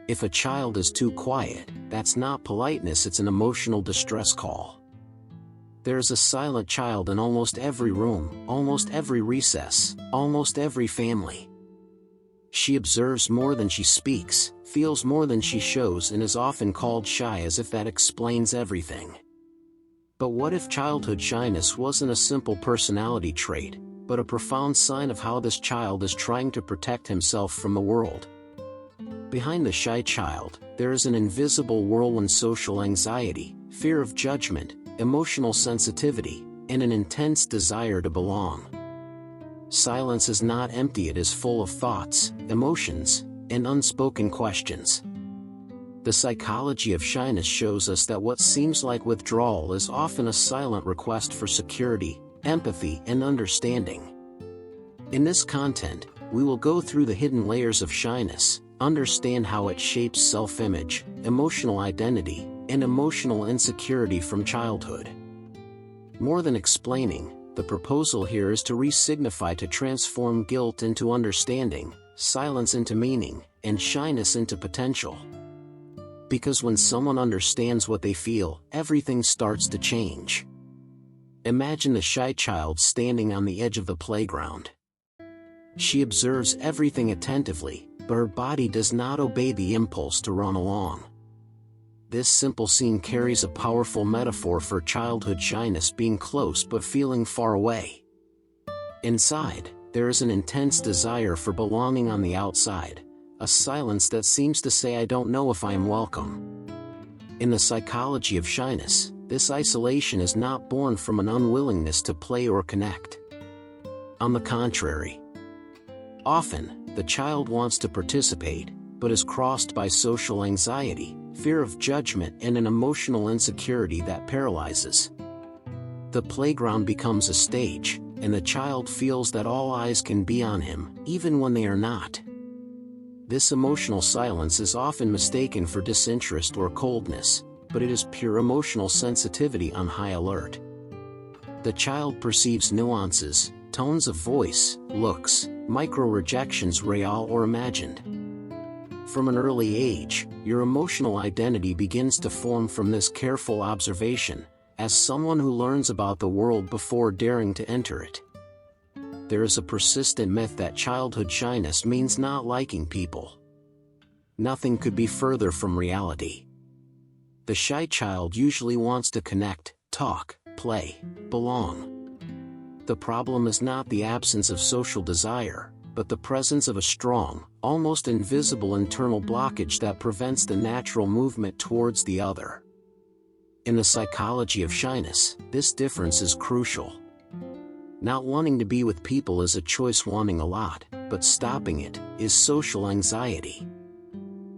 If a child is too quiet, that's not politeness, it's an emotional distress call. There's a silent child in almost every room, almost every recess, almost every family. She observes more than she speaks, feels more than she shows, and is often called shy, as if that explains everything. But what if childhood shyness wasn't a simple personality trait, but a profound sign of how this child is trying to protect himself from the world? Behind the shy child, there is an invisible whirlwind: social anxiety, fear of judgment, emotional sensitivity, and an intense desire to belong. Silence is not empty, it is full of thoughts, emotions, and unspoken questions. The psychology of shyness shows us that what seems like withdrawal is often a silent request for security, empathy, and understanding. In this content, we will go through the hidden layers of shyness, understand how it shapes self-image, emotional identity, and emotional insecurity from childhood. More than explaining, the proposal here is to re-signify, to transform guilt into understanding, silence into meaning, and shyness into potential. Because when someone understands what they feel, everything starts to change. Imagine the shy child standing on the edge of the playground. She observes everything attentively, but her body does not obey the impulse to run along. This simple scene carries a powerful metaphor for childhood shyness: being close but feeling far away. Inside, there is an intense desire for belonging on the outside, a silence that seems to say, "I don't know if I am welcome." In the psychology of shyness, this isolation is not born from an unwillingness to play or connect. On the contrary, often, the child wants to participate, but is crossed by social anxiety, fear of judgment, and an emotional insecurity that paralyzes. The playground becomes a stage, and the child feels that all eyes can be on him, even when they are not. This emotional silence is often mistaken for disinterest or coldness, but it is pure emotional sensitivity on high alert. The child perceives nuances, tones of voice, looks, micro-rejections, real or imagined. From an early age, your emotional identity begins to form from this careful observation, as someone who learns about the world before daring to enter it. There is a persistent myth that childhood shyness means not liking people. Nothing could be further from reality. The shy child usually wants to connect, talk, play, belong. The problem is not the absence of social desire, but the presence of a strong, almost invisible internal blockage that prevents the natural movement towards the other. In the psychology of shyness, this difference is crucial. Not wanting to be with people is a choice, wanting a lot, but stopping it is social anxiety.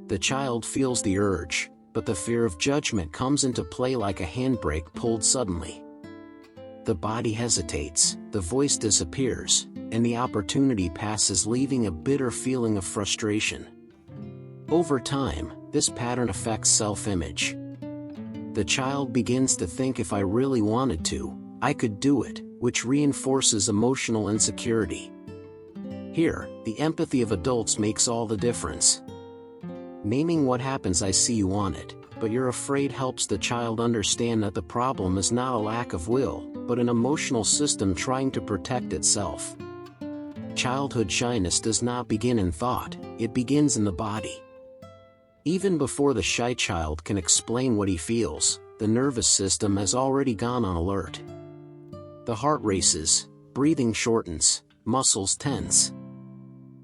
The child feels the urge, but the fear of judgment comes into play like a handbrake pulled suddenly. The body hesitates, the voice disappears, and the opportunity passes, leaving a bitter feeling of frustration. Over time, this pattern affects self-image. The child begins to think, "If I really wanted to, I could do it," which reinforces emotional insecurity. Here, the empathy of adults makes all the difference. Naming what happens: "I see you want it, but you're afraid," helps the child understand that the problem is not a lack of will, but an emotional system trying to protect itself. Childhood shyness does not begin in thought, it begins in the body. Even before the shy child can explain what he feels, the nervous system has already gone on alert. The heart races, breathing shortens, muscles tense.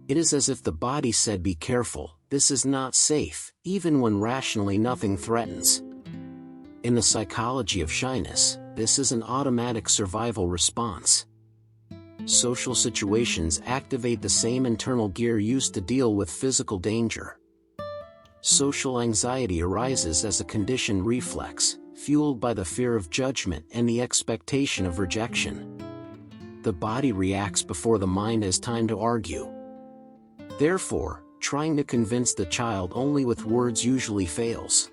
It is as if the body said, "Be careful, this is not safe," even when rationally nothing threatens. In the psychology of shyness, this is an automatic survival response. Social situations activate the same internal gear used to deal with physical danger. Social anxiety arises as a conditioned reflex, fueled by the fear of judgment and the expectation of rejection. The body reacts before the mind has time to argue. Therefore, trying to convince the child only with words usually fails.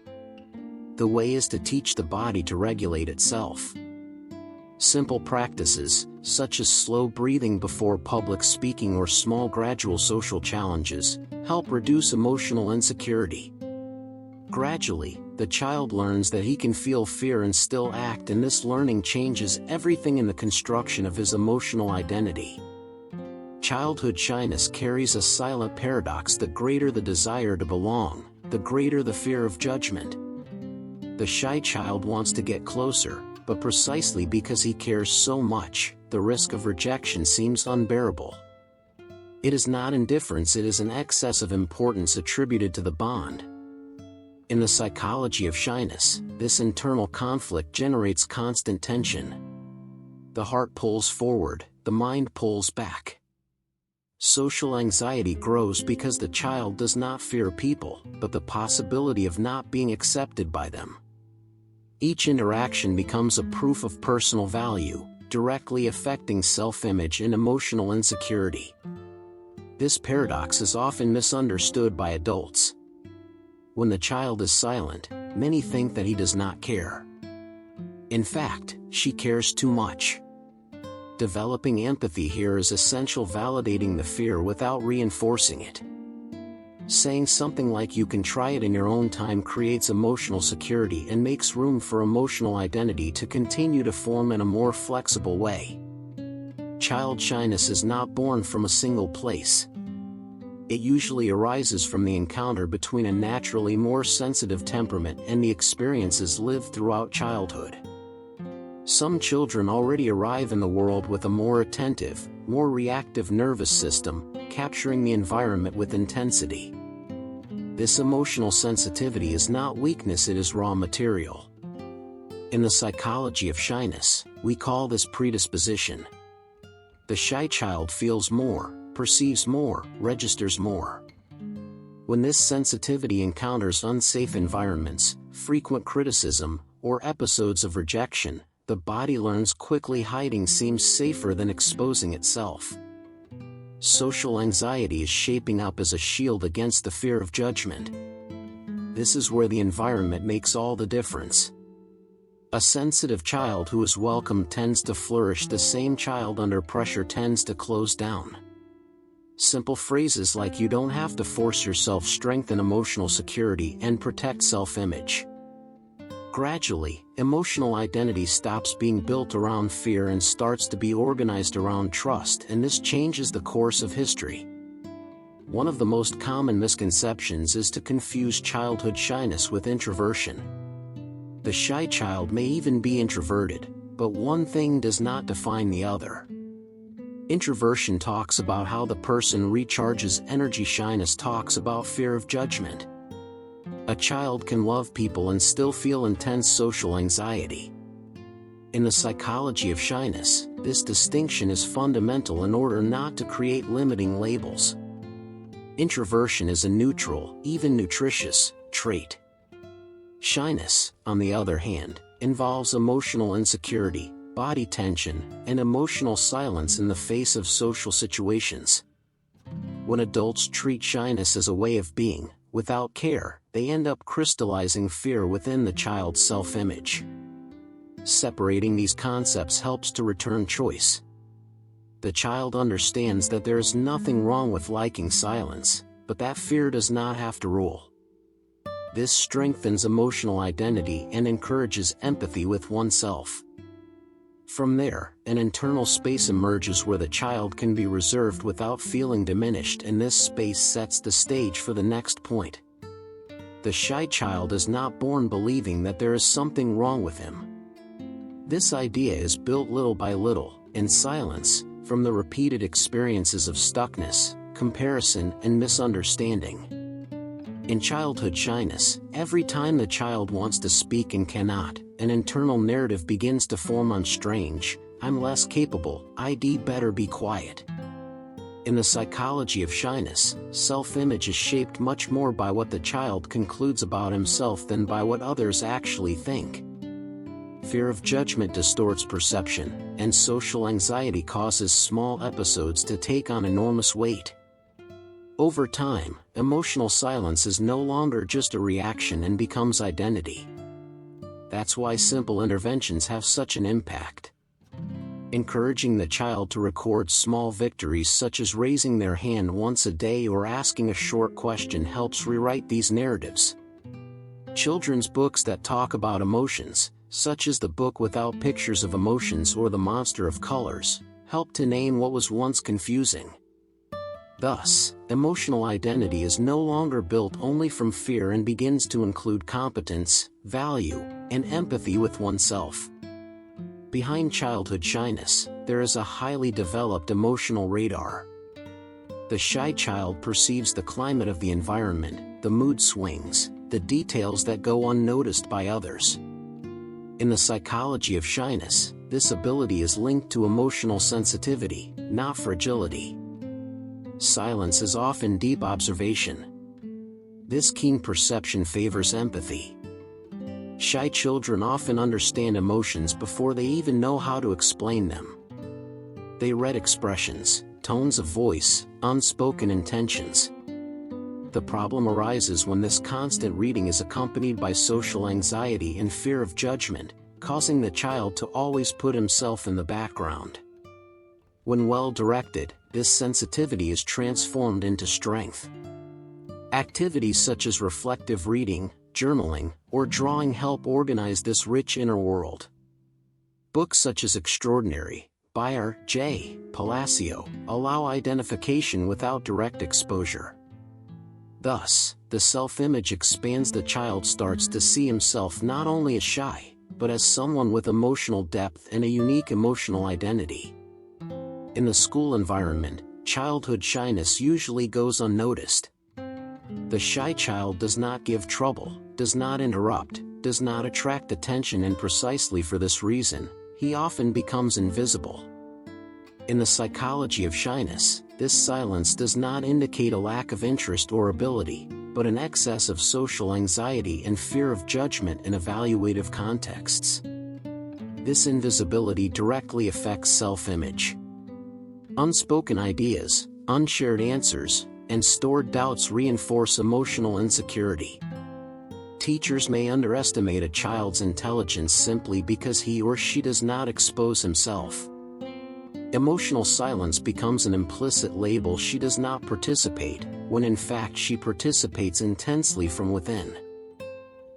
The way is to teach the body to regulate itself. Simple practices, such as slow breathing before public speaking or small gradual social challenges, help reduce emotional insecurity. Gradually, the child learns that he can feel fear and still act, and this learning changes everything in the construction of his emotional identity. Childhood shyness carries a silent paradox: the greater the desire to belong, the greater the fear of judgment. The shy child wants to get closer, but precisely because he cares so much, the risk of rejection seems unbearable. It is not indifference, it is an excess of importance attributed to the bond. In the psychology of shyness, this internal conflict generates constant tension. The heart pulls forward, the mind pulls back. Social anxiety grows because the child does not fear people, but the possibility of not being accepted by them. Each interaction becomes a proof of personal value, directly affecting self-image and emotional insecurity. This paradox is often misunderstood by adults. When the child is silent, many think that he does not care. In fact, she cares too much. Developing empathy here is essential, validating the fear without reinforcing it. Saying something like "you can try it in your own time" creates emotional security and makes room for emotional identity to continue to form in a more flexible way. Child shyness is not born from a single place. It usually arises from the encounter between a naturally more sensitive temperament and the experiences lived throughout childhood. Some children already arrive in the world with a more attentive, more reactive nervous system, capturing the environment with intensity. This emotional sensitivity is not weakness, it is raw material. In the psychology of shyness, we call this predisposition. The shy child feels more, perceives more, registers more. When this sensitivity encounters unsafe environments, frequent criticism, or episodes of rejection, the body learns quickly hiding seems safer than exposing itself. Social anxiety is shaping up as a shield against the fear of judgment. This is where the environment makes all the difference. A sensitive child who is welcomed tends to flourish, the same child under pressure tends to close down. Simple phrases like "you don't have to force yourself" strengthen emotional security and protect self-image. Gradually, emotional identity stops being built around fear and starts to be organized around trust, and this changes the course of history. One of the most common misconceptions is to confuse childhood shyness with introversion. The shy child may even be introverted, but one thing does not define the other. Introversion talks about how the person recharges energy. Shyness talks about fear of judgment. A child can love people and still feel intense social anxiety. In the psychology of shyness, this distinction is fundamental in order not to create limiting labels. Introversion is a neutral, even nutritious, trait. Shyness, on the other hand, involves emotional insecurity, body tension, and emotional silence in the face of social situations. When adults treat shyness as a way of being, without care, they end up crystallizing fear within the child's self-image. Separating these concepts helps to return choice. The child understands that there is nothing wrong with liking silence, but that fear does not have to rule. This strengthens emotional identity and encourages empathy with oneself. From there, an internal space emerges where the child can be reserved without feeling diminished, and this space sets the stage for the next point. The shy child is not born believing that there is something wrong with him. This idea is built little by little, in silence, from the repeated experiences of stuckness, comparison, and misunderstanding. In childhood shyness, every time the child wants to speak and cannot, an internal narrative begins to form on strange, "I'm less capable, I'd better be quiet." In the psychology of shyness, self-image is shaped much more by what the child concludes about himself than by what others actually think. Fear of judgment distorts perception, and social anxiety causes small episodes to take on enormous weight. Over time, emotional silence is no longer just a reaction and becomes identity. That's why simple interventions have such an impact. Encouraging the child to record small victories such as raising their hand once a day or asking a short question helps rewrite these narratives. Children's books that talk about emotions, such as The Book Without Pictures of Emotions or The Monster of Colors, help to name what was once confusing. Thus, emotional identity is no longer built only from fear and begins to include competence, value, and empathy with oneself. Behind childhood shyness, there is a highly developed emotional radar. The shy child perceives the climate of the environment, the mood swings, the details that go unnoticed by others. In the psychology of shyness, this ability is linked to emotional sensitivity, not fragility. Silence is often deep observation. This keen perception favors empathy. Shy children often understand emotions before they even know how to explain them. They read expressions, tones of voice, unspoken intentions. The problem arises when this constant reading is accompanied by social anxiety and fear of judgment, causing the child to always put himself in the background. When well directed, this sensitivity is transformed into strength. Activities such as reflective reading, journaling, or drawing help organize this rich inner world. Books such as Extraordinary, by R.J. Palacio, allow identification without direct exposure. Thus, the self-image expands. The child starts to see himself not only as shy, but as someone with emotional depth and a unique emotional identity. In the school environment, childhood shyness usually goes unnoticed. The shy child does not give trouble, does not interrupt, does not attract attention, and precisely for this reason, he often becomes invisible. In the psychology of shyness, this silence does not indicate a lack of interest or ability, but an excess of social anxiety and fear of judgment in evaluative contexts. This invisibility directly affects self-image. Unspoken ideas, unshared answers, and stored doubts reinforce emotional insecurity. Teachers may underestimate a child's intelligence simply because he or she does not expose himself. Emotional silence becomes an implicit label: she does not participate, when in fact she participates intensely from within.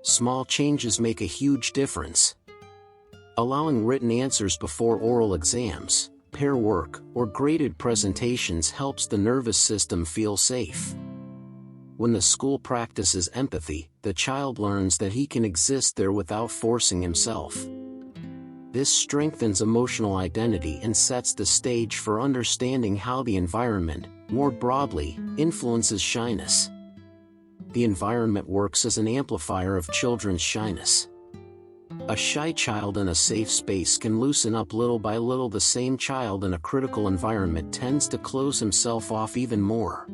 Small changes make a huge difference. Allowing written answers before oral exams, pair work, or graded presentations helps the nervous system feel safe. When the school practices empathy, the child learns that he can exist there without forcing himself. This strengthens emotional identity and sets the stage for understanding how the environment, more broadly, influences shyness. The environment works as an amplifier of children's shyness. A shy child in a safe space can loosen up little by little. The same child in a critical environment tends to close himself off even more.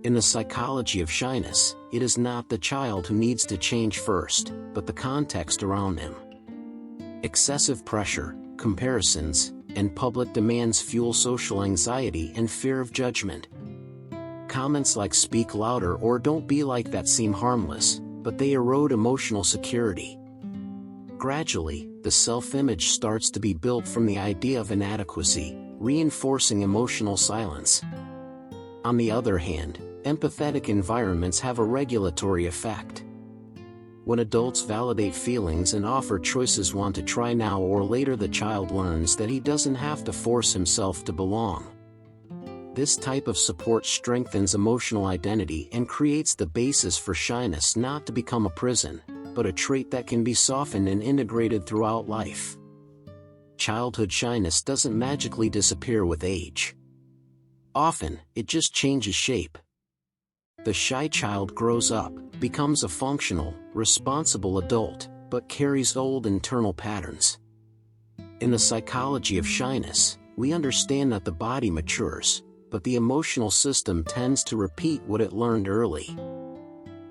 In the psychology of shyness, it is not the child who needs to change first, but the context around him. Excessive pressure, comparisons, and public demands fuel social anxiety and fear of judgment. Comments like "speak louder" or "don't be like that" seem harmless, but they erode emotional security. Gradually, the self-image starts to be built from the idea of inadequacy, reinforcing emotional silence. On the other hand, empathetic environments have a regulatory effect. When adults validate feelings and offer choices: want to try now or later, the child learns that he doesn't have to force himself to belong. This type of support strengthens emotional identity and creates the basis for shyness not to become a prison, but a trait that can be softened and integrated throughout life. Childhood shyness doesn't magically disappear with age. Often, it just changes shape. The shy child grows up, becomes a functional, responsible adult, but carries old internal patterns. In the psychology of shyness, we understand that the body matures, but the emotional system tends to repeat what it learned early.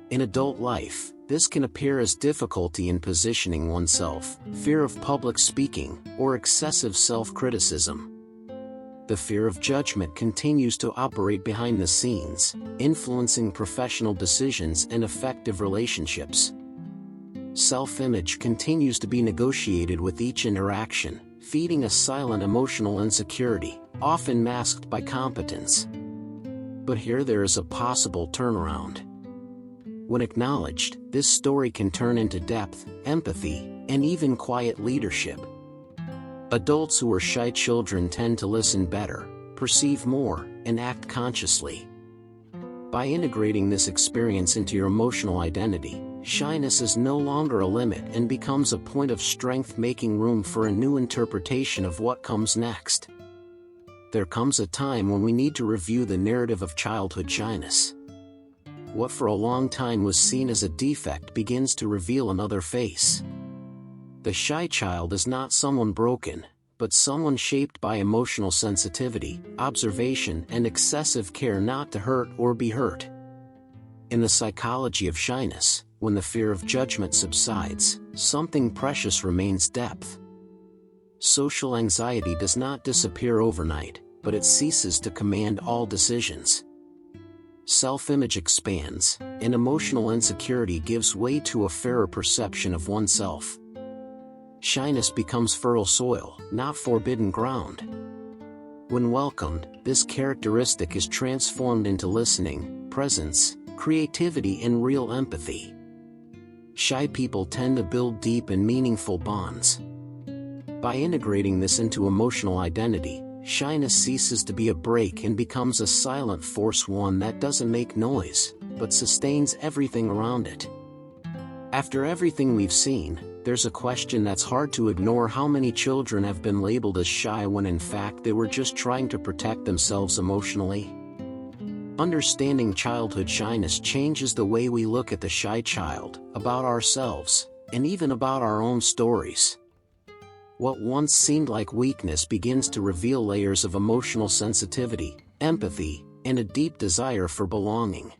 In adult life, this can appear as difficulty in positioning oneself, fear of public speaking, or excessive self-criticism. The fear of judgment continues to operate behind the scenes, influencing professional decisions and effective relationships. Self-image continues to be negotiated with each interaction, feeding a silent emotional insecurity, often masked by competence. But here there is a possible turnaround. When acknowledged, this story can turn into depth, empathy, and even quiet leadership. Adults who are shy children tend to listen better, perceive more, and act consciously. By integrating this experience into your emotional identity, shyness is no longer a limit and becomes a point of strength, making room for a new interpretation of what comes next. There comes a time when we need to review the narrative of childhood shyness. What for a long time was seen as a defect begins to reveal another face. The shy child is not someone broken, but someone shaped by emotional sensitivity, observation, and excessive care not to hurt or be hurt. In the psychology of shyness, when the fear of judgment subsides, something precious remains: depth. Social anxiety does not disappear overnight, but it ceases to command all decisions. Self-image expands, and emotional insecurity gives way to a fairer perception of oneself. Shyness becomes fertile soil, not forbidden ground. When welcomed, this characteristic is transformed into listening, presence, creativity, and real empathy. Shy people tend to build deep and meaningful bonds. By integrating this into emotional identity, shyness ceases to be a break and becomes a silent force, one that doesn't make noise, but sustains everything around it. After everything we've seen, there's a question that's hard to ignore: how many children have been labeled as shy when in fact they were just trying to protect themselves emotionally? Understanding childhood shyness changes the way we look at the shy child, about ourselves, and even about our own stories. What once seemed like weakness begins to reveal layers of emotional sensitivity, empathy, and a deep desire for belonging.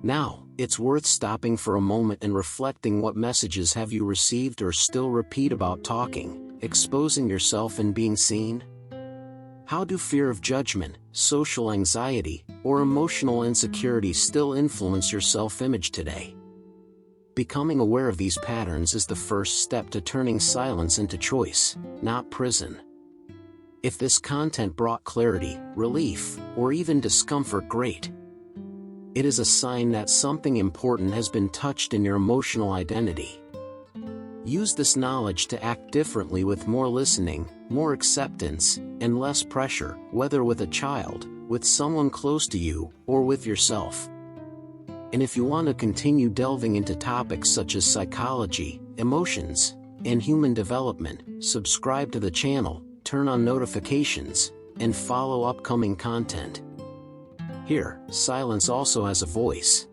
Now, it's worth stopping for a moment and reflecting: what messages have you received or still repeat about talking, exposing yourself, and being seen? How do fear of judgment, social anxiety, or emotional insecurity still influence your self-image today? Becoming aware of these patterns is the first step to turning silence into choice, not prison. If this content brought clarity, relief, or even discomfort, great. It is a sign that something important has been touched in your emotional identity. Use this knowledge to act differently, with more listening, more acceptance, and less pressure, whether with a child, with someone close to you, or with yourself. And if you want to continue delving into topics such as psychology, emotions, and human development, subscribe to the channel, turn on notifications, and follow upcoming content. Here, silence also has a voice.